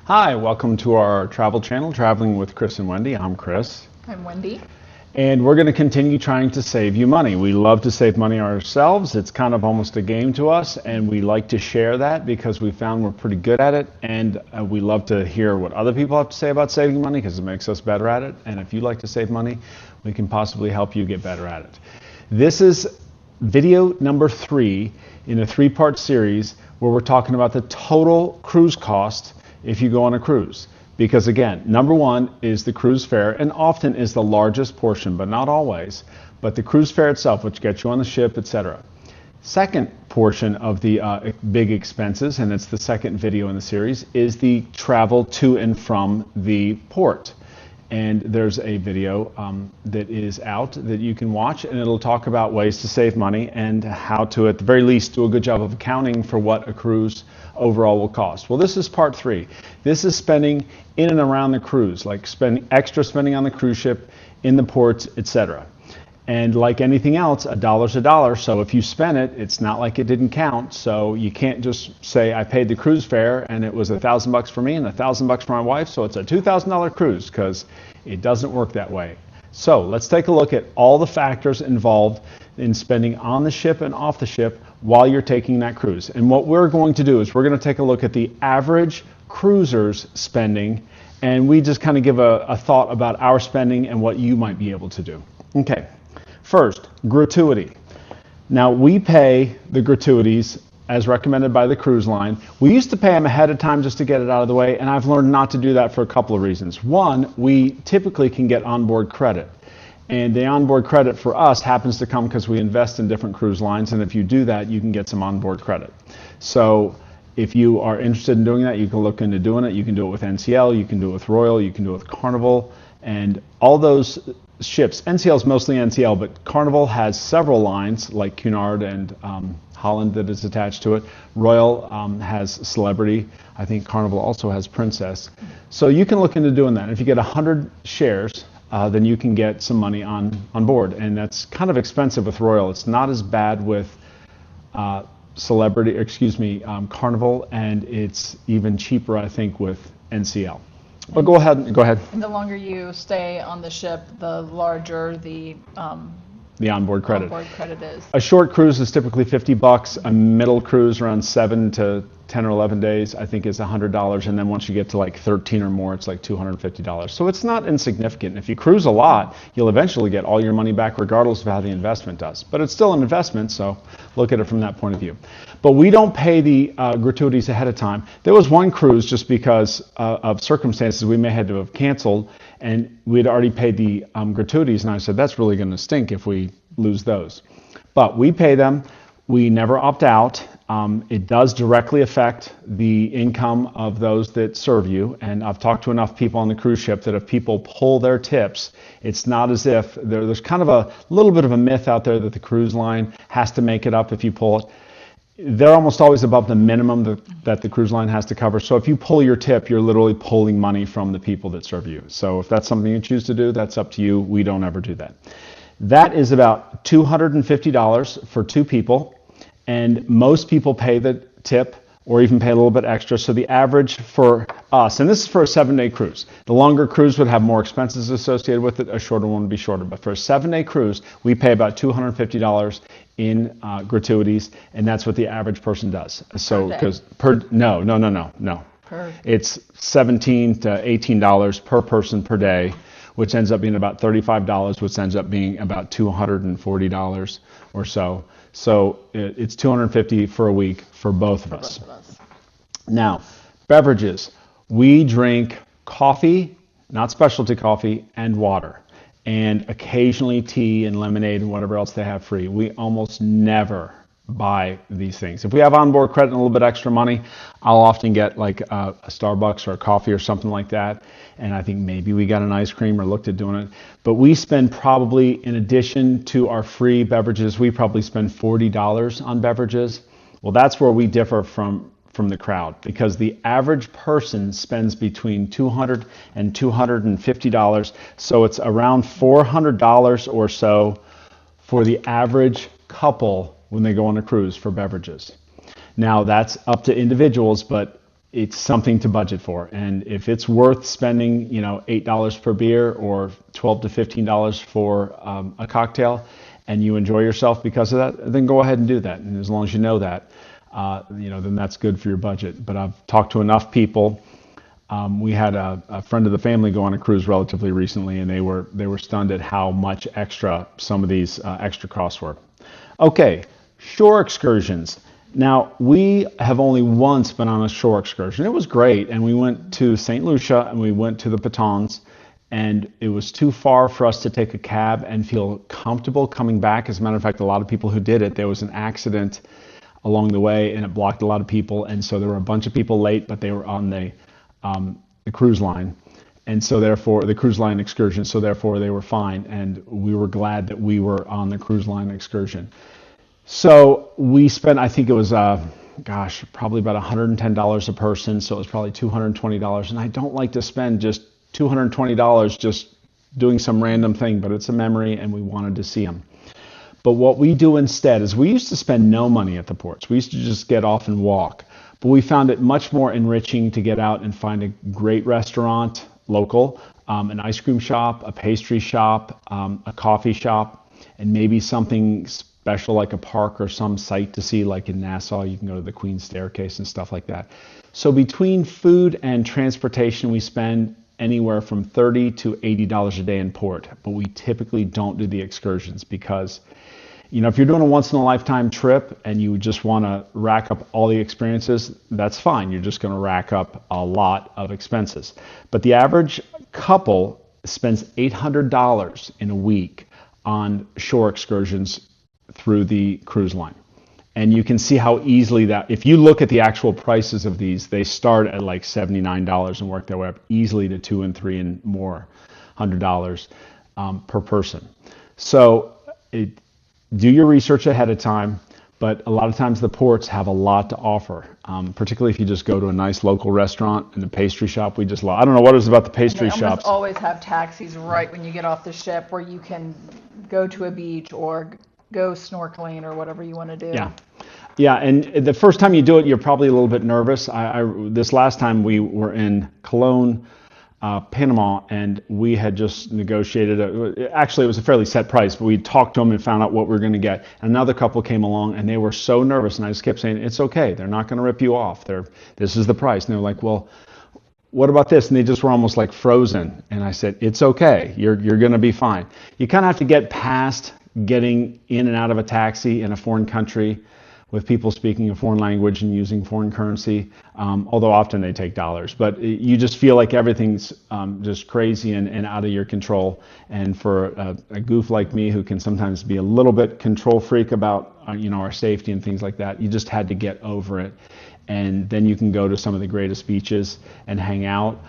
Hi, welcome to our travel channel, Traveling with Chris and Wendy. I'm Chris. I'm Wendy. And we're going to continue trying to save you money. We love to save money ourselves. It's kind of almost a game to us, and we like to share that because we found we're pretty good at it. And we love to hear what other people have to say about saving money because it makes us better at it. And if you like to save money, we can possibly help you get better at it. This is video number 3 in a 3-part series where we're talking about the total cruise cost if you go on a cruise. Because again, number 1 is the cruise fare, and often is the largest portion, but not always, but the cruise fare itself, which gets you on the ship, etc. Second portion of the big expenses, and it's the second video in the series, is the travel to and from the port. And there's a video that is out that you can watch, and it'll talk about ways to save money and how to, at the very least, do a good job of accounting for what a cruise overall will cost. Well, this is part 3. This is spending in and around the cruise, like extra spending on the cruise ship, in the ports, etc. And like anything else, a dollar's a dollar. So if you spend it, it's not like it didn't count. So you can't just say I paid the cruise fare and it was $1,000 for me and $1,000 for my wife, so it's a $2,000 cruise, because it doesn't work that way. So let's take a look at all the factors involved in spending on the ship and off the ship while you're taking that cruise. And what we're going to do is we're going to take a look at the average cruiser's spending, and we just kind of give a thought about our spending and what you might be able to do. Okay. First, gratuity. Now, we pay the gratuities as recommended by the cruise line. We used to pay them ahead of time just to get it out of the way, and I've learned not to do that for a couple of reasons. One, we typically can get onboard credit, and the onboard credit for us happens to come because we invest in different cruise lines, and if you do that, you can get some onboard credit. So if you are interested in doing that, you can look into doing it. You can do it with NCL, you can do it with Royal, you can do it with Carnival, and all those ships. NCL is mostly NCL, but Carnival has several lines like Cunard and Holland that is attached to it. Royal has Celebrity. I think Carnival also has Princess. So you can look into doing that. If you get 100 shares, then you can get some money on board, and that's kind of expensive with Royal. It's not as bad with Carnival, and it's even cheaper, I think, with NCL. But go ahead. And the longer you stay on the ship, the larger the onboard credit. Is. A short cruise is typically $50. A middle cruise around 7 to 10 or 11 days, I think, is $100. And then once you get to like 13 or more, it's like $250. So it's not insignificant. If you cruise a lot, you'll eventually get all your money back regardless of how the investment does. But it's still an investment, so look at it from that point of view. But we don't pay the gratuities ahead of time. There was one cruise, just because of circumstances, we may have to have canceled, and we had already paid the gratuities, and I said, that's really going to stink if we lose those. But we pay them. We never opt out. It does directly affect the income of those that serve you, and I've talked to enough people on the cruise ship that if people pull their tips, it's not as if there's kind of a little bit of a myth out there that the cruise line has to make it up if you pull it. They're almost always above the minimum that the cruise line has to cover. So if you pull your tip, you're literally pulling money from the people that serve you. So if that's something you choose to do, that's up to you. We don't ever do that. That is about $250 for 2 people. And most people pay the tip or even pay a little bit extra. So the average for us, and this is for a 7-day cruise. The longer cruise would have more expenses associated with it. A shorter one would be shorter. But for a 7-day cruise, we pay about $250 in gratuities, and that's what the average person does. So because no. It's $17 to $18 per person per day, which ends up being about $35, which ends up being about $240 or so. So it's $250 for a week for both of us. Now, beverages. We drink coffee, not specialty coffee, and water, and occasionally tea and lemonade and whatever else they have free. We almost never buy these things. If we have onboard credit and a little bit extra money, I'll often get like a Starbucks or a coffee or something like that. And I think maybe we got an ice cream or looked at doing it. But we spend probably, in addition to our free beverages, we probably spend $40 on beverages. Well, that's where we differ from the crowd, because the average person spends between $200 and $250. So it's around $400 or so for the average couple when they go on a cruise for beverages. Now, that's up to individuals, but it's something to budget for. And if it's worth spending, $8 per beer or $12 to $15 for a cocktail, and you enjoy yourself because of that, then go ahead and do that. And as long as you know that, then that's good for your budget. But I've talked to enough people. We had a friend of the family go on a cruise relatively recently, and they were stunned at how much extra some of these extra costs were. Okay, shore excursions. Now, we have only once been on a shore excursion. It was great, and we went to St. Lucia, and we went to the Pitons, and it was too far for us to take a cab and feel comfortable coming back. As a matter of fact, a lot of people who did it, there was an accident along the way, and it blocked a lot of people, and so there were a bunch of people late, but they were on the cruise line, and so therefore the cruise line excursion, so therefore they were fine, and we were glad that we were on the cruise line excursion. So we spent, I think it was, probably about $110 a person, so it was probably $220, and I don't like to spend just $220 just doing some random thing, but it's a memory, and we wanted to see them. But what we do instead is we used to spend no money at the ports. We used to just get off and walk. But we found it much more enriching to get out and find a great restaurant, local, an ice cream shop, a pastry shop, a coffee shop, and maybe something special like a park or some site to see, like in Nassau, you can go to the Queen's Staircase and stuff like that. So between food and transportation, we spend anywhere from $30 to $80 a day in port, but we typically don't do the excursions because if you're doing a once-in-a-lifetime trip and you just want to rack up all the experiences, that's fine. You're just going to rack up a lot of expenses. But the average couple spends $800 in a week on shore excursions through the cruise line. And you can see how easily that, if you look at the actual prices of these, they start at like $79 and work their way up easily to $200 and $300 and more $100 per person. So do your research ahead of time, but a lot of times the ports have a lot to offer, particularly if you just go to a nice local restaurant and the pastry shop. We just love. I don't know what it is about the pastry shops. They almost always have taxis right when you get off the ship where you can go to a beach or go snorkeling or whatever you want to do. Yeah, and the first time you do it, you're probably a little bit nervous. This last time we were in Cologne, Panama, and we had just negotiated, actually it was a fairly set price, but we talked to them and found out what we were going to get. Another couple came along and they were so nervous, and I just kept saying, it's okay, they're not going to rip you off. This is the price. And they were like, well, what about this? And they just were almost like frozen. And I said, it's okay, you're going to be fine. You kind of have to get past getting in and out of a taxi in a foreign country with people speaking a foreign language and using foreign currency, although often they take dollars. But you just feel like everything's just crazy and out of your control. And for a goof like me, who can sometimes be a little bit control freak about our safety and things like that, you just had to get over it. And then you can go to some of the greatest beaches and hang out,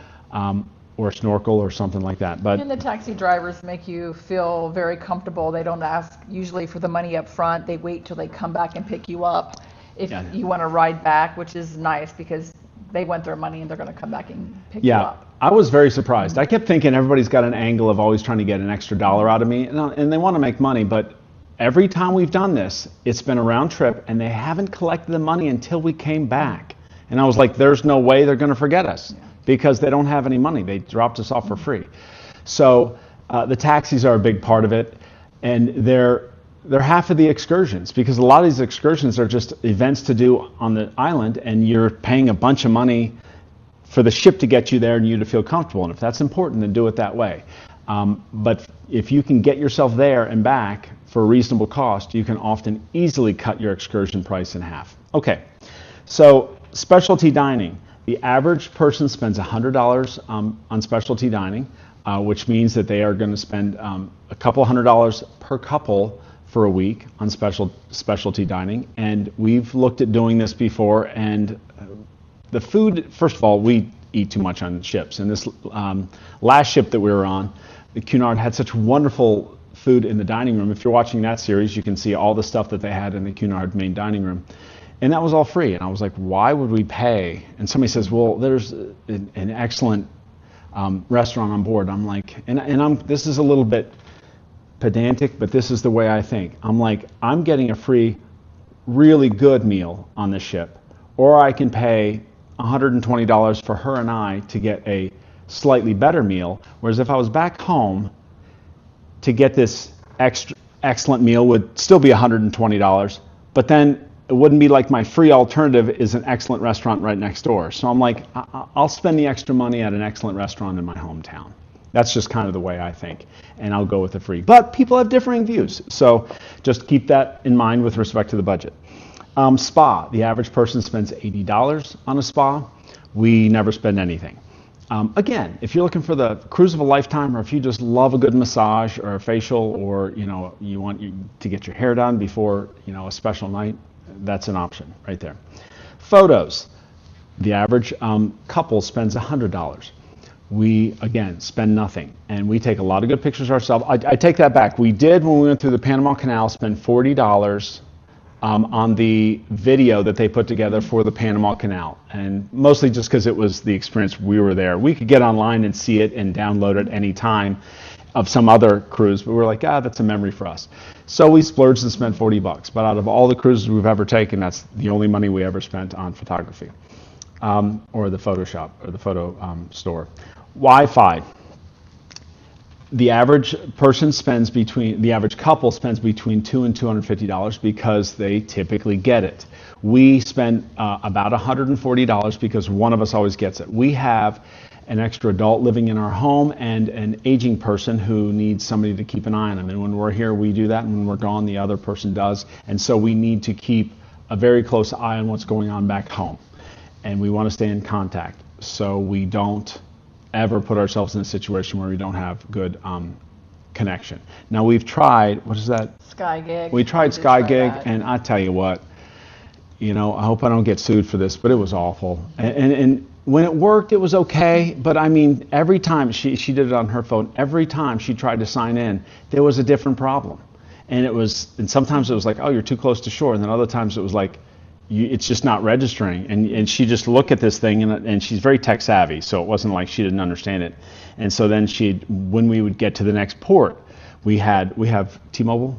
or snorkel or something like that. And the taxi drivers make you feel very comfortable. They don't ask usually for the money up front. They wait till they come back and pick you up if you want to ride back, which is nice because they want their money and they're going to come back and pick you up. I was very surprised. I kept thinking everybody's got an angle of always trying to get an extra dollar out of me, and they want to make money, but every time we've done this, it's been a round trip, and they haven't collected the money until we came back. And I was like, there's no way they're going to forget us. Because they don't have any money. They dropped us off for free. So the taxis are a big part of it, and they're half of the excursions, because a lot of these excursions are just events to do on the island, and you're paying a bunch of money for the ship to get you there and you to feel comfortable. And if that's important, then do it that way. But if you can get yourself there and back for a reasonable cost, you can often easily cut your excursion price in half. Okay, so specialty dining. The average person spends $100 on specialty dining, which means that they are going to spend a couple $100 per couple for a week on specialty dining. And we've looked at doing this before, and the food, first of all, we eat too much on ships. And this last ship that we were on, the Cunard, had such wonderful food in the dining room. If you're watching that series, you can see all the stuff that they had in the Cunard main dining room. And that was all free. And I was like, why would we pay? And somebody says, well, there's an excellent restaurant on board. I'm like, this is a little bit pedantic, but this is the way I think. I'm like, I'm getting a free, really good meal on the ship, or I can pay $120 for her and I to get a slightly better meal, whereas if I was back home, to get this excellent meal would still be $120, but then it wouldn't be like my free alternative is an excellent restaurant right next door. So I'm like, I'll spend the extra money at an excellent restaurant in my hometown. That's just kind of the way I think, and I'll go with the free. But people have differing views, so just keep that in mind with respect to the budget. Spa, the average person spends $80 on a spa. We never spend anything. Again, if you're looking for the cruise of a lifetime, or if you just love a good massage or a facial, or you want to get your hair done before a special night, that's an option right there. Photos, the average couple spends $100. We again spend nothing, and we take a lot of good pictures ourselves. I take that back. We did, when we went through the Panama Canal, spend $40 on the video that they put together for the Panama Canal, and mostly just because it was the experience. We were there. We could get online and see it and download it any time of some other cruise, but we were like, that's a memory for us. So we splurged and spent $40. But out of all the cruises we've ever taken, that's the only money we ever spent on photography, or the photo shop, or the photo store. Wi-Fi. The average couple spends between $200 and $250 because they typically get it. We spend about $140 because one of us always gets it. We have an extra adult living in our home and an aging person who needs somebody to keep an eye on them. And when we're here, we do that, and when we're gone, the other person does. And so we need to keep a very close eye on what's going on back home. And we want to stay in contact, so we don't ever put ourselves in a situation where we don't have good connection. Now we've tried, what is that? SkyGig. We tried SkyGig, and I tell you what, I hope I don't get sued for this, but it was awful. And when it worked, it was okay, but I mean, every time she did it on her phone, every time she tried to sign in, there was a different problem. And sometimes it was like, oh, you're too close to shore, and then other times it was like, it's just not registering, and she just looked at this thing, and she's very tech savvy, so it wasn't like she didn't understand it. And so then when we would get to the next port, we have T-Mobile,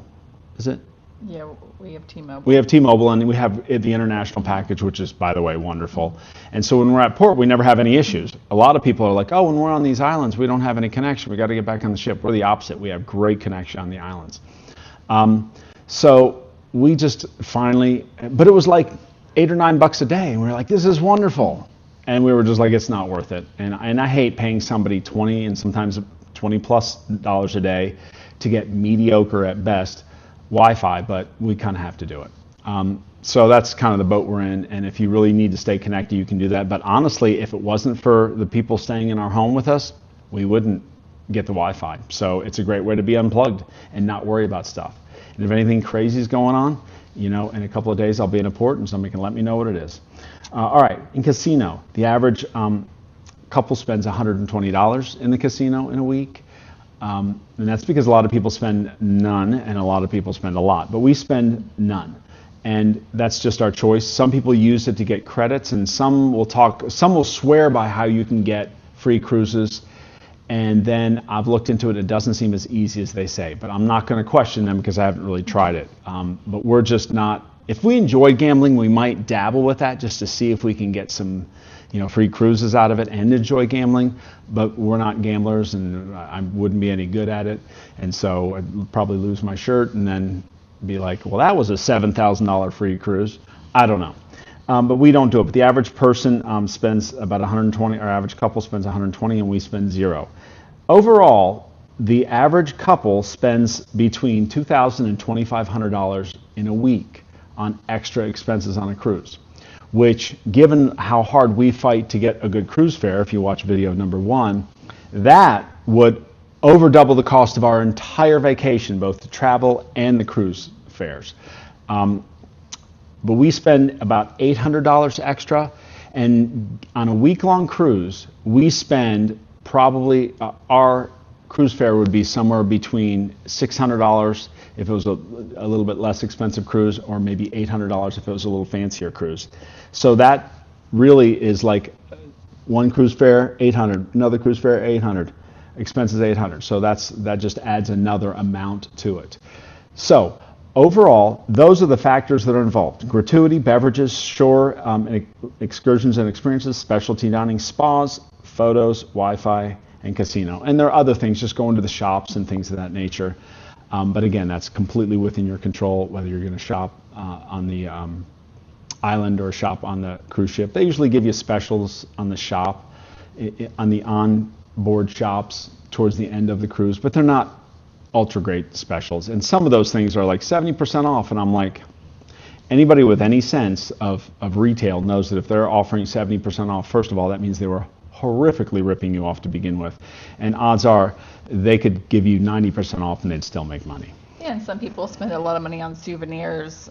is it? Yeah, we have T-Mobile. We have T-Mobile, and we have the international package, which is, by the way, wonderful. And so when we're at port, we never have any issues. A lot of people are like, oh, when we're on these islands, we don't have any connection. We got to get back on the ship. We're the opposite. We have great connection on the islands. So we just finally, but it was like $8 or $9 a day, and we were like, this is wonderful. And we were just like, it's not worth it. And I hate paying somebody $20 and sometimes $20+ a day to get mediocre at best Wi-Fi, but we kind of have to do it. So that's kind of the boat we're in, and if you really need to stay connected, you can do that. But honestly, if it wasn't for the people staying in our home with us, we wouldn't get the Wi-Fi. So it's a great way to be unplugged and not worry about stuff. And if anything crazy is going on, in a couple of days I'll be in a port and somebody can let me know what it is. All right, in casino, the average couple spends $120 in the casino in a week. And that's because a lot of people spend none and a lot of people spend a lot, but we spend none. And that's just our choice. Some people use it to get credits, and some will swear by how you can get free cruises. And then I've looked into it, it doesn't seem as easy as they say, but I'm not going to question them because I haven't really tried it. But we're just not, if we enjoy gambling, we might dabble with that just to see if we can get some free cruises out of it and enjoy gambling, but we're not gamblers, and I wouldn't be any good at it. And so I'd probably lose my shirt and then be like, well, that was a $7,000 free cruise. I don't know. But we don't do it. But the average person spends about $120, our average couple spends $120, and we spend $0. Overall, the average couple spends between $2,000 and $2,500 in a week on extra expenses on a cruise, which, given how hard we fight to get a good cruise fare, if you watch video number 1, that would over double the cost of our entire vacation, both the travel and the cruise fares. But we spend about $800 extra, and on a week-long cruise, we spend probably, our cruise fare would be somewhere between $600 if it was a little bit less expensive cruise, or maybe $800 if it was a little fancier cruise. So that really is like one cruise fare, $800, another cruise fare, $800, expenses $800. So that just adds another amount to it. So overall, those are the factors that are involved: gratuity, beverages, shore excursions and experiences, specialty dining, spas, photos, Wi-Fi, and casino. And there are other things, just going to the shops and things of that nature. But again, that's completely within your control, whether you're going to shop on the island or shop on the cruise ship. They usually give you specials on the shop, on the onboard shops towards the end of the cruise, but they're not ultra great specials. And some of those things are like 70% off, and I'm like, anybody with any sense of retail knows that if they're offering 70% off, first of all, that means they were horrifically ripping you off to begin with. And odds are they could give you 90% off and they'd still make money. Yeah, and some people spend a lot of money on souvenirs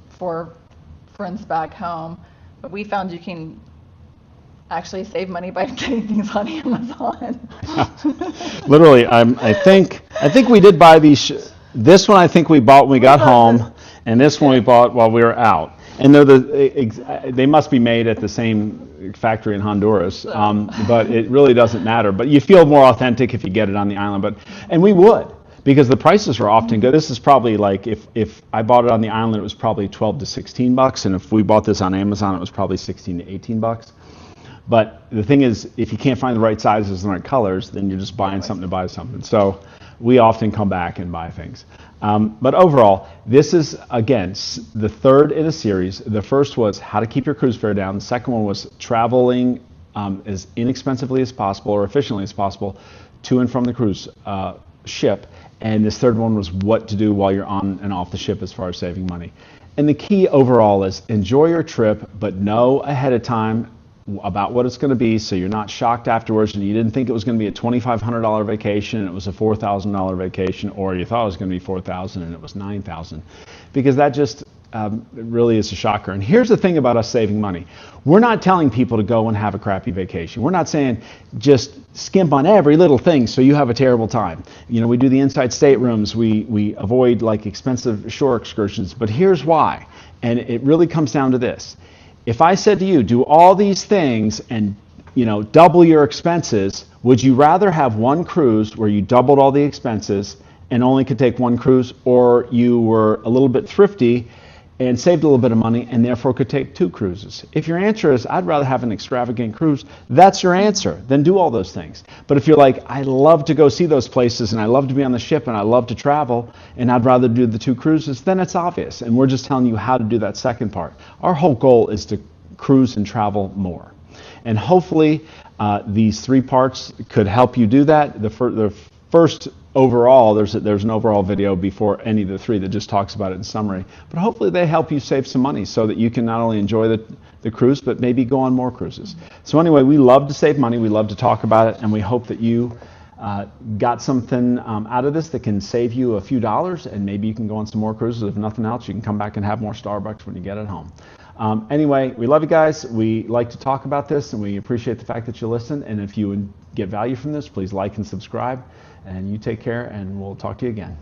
for friends back home. But we found you can actually save money by getting things on Amazon. Literally, I think we did buy these. This one I think we bought when we got home, and this one we bought while we were out. And they must be made at the same factory in Honduras, but it really doesn't matter. But you feel more authentic if you get it on the island. And we would, because the prices are often good. This is probably like, if I bought it on the island, it was probably $12 to $16, and if we bought this on Amazon, it was probably $16 to $18. But the thing is, if you can't find the right sizes and the right colors, then you're just buying something to buy something. So we often come back and buy things. But overall, this is, again, the third in a series. The first was how to keep your cruise fare down. The second one was traveling as inexpensively as possible or efficiently as possible to and from the cruise ship. And this third one was what to do while you're on and off the ship as far as saving money. And the key overall is enjoy your trip, but know ahead of time about what it's going to be, so you're not shocked afterwards and you didn't think it was going to be a $2,500 vacation and it was a $4,000 vacation, or you thought it was going to be $4,000 and it was $9,000, because that just really is a shocker. And here's the thing about us saving money: we're not telling people to go and have a crappy vacation. We're not saying just skimp on every little thing so you have a terrible time. You know, we do the inside staterooms, we avoid like expensive shore excursions, but here's why. And it really comes down to this. If I said to you, do all these things and, double your expenses, would you rather have one cruise where you doubled all the expenses and only could take one cruise, or you were a little bit thrifty and saved a little bit of money and therefore could take two cruises? If your answer is, I'd rather have an extravagant cruise, that's your answer. Then do all those things. But if you're like, I love to go see those places and I love to be on the ship and I love to travel and I'd rather do the two cruises, then it's obvious. And we're just telling you how to do that second part. Our whole goal is to cruise and travel more. And hopefully these three parts could help you do that. The first overall, there's an overall video before any of the three that just talks about it in summary. But hopefully they help you save some money so that you can not only enjoy the cruise, but maybe go on more cruises. So anyway, we love to save money. We love to talk about it. And we hope that you got something out of this that can save you a few dollars. And maybe you can go on some more cruises. If nothing else, you can come back and have more Starbucks when you get it home. Anyway, we love you guys. We like to talk about this, and we appreciate the fact that you listen. And if you get value from this, please like and subscribe. And you take care, and we'll talk to you again.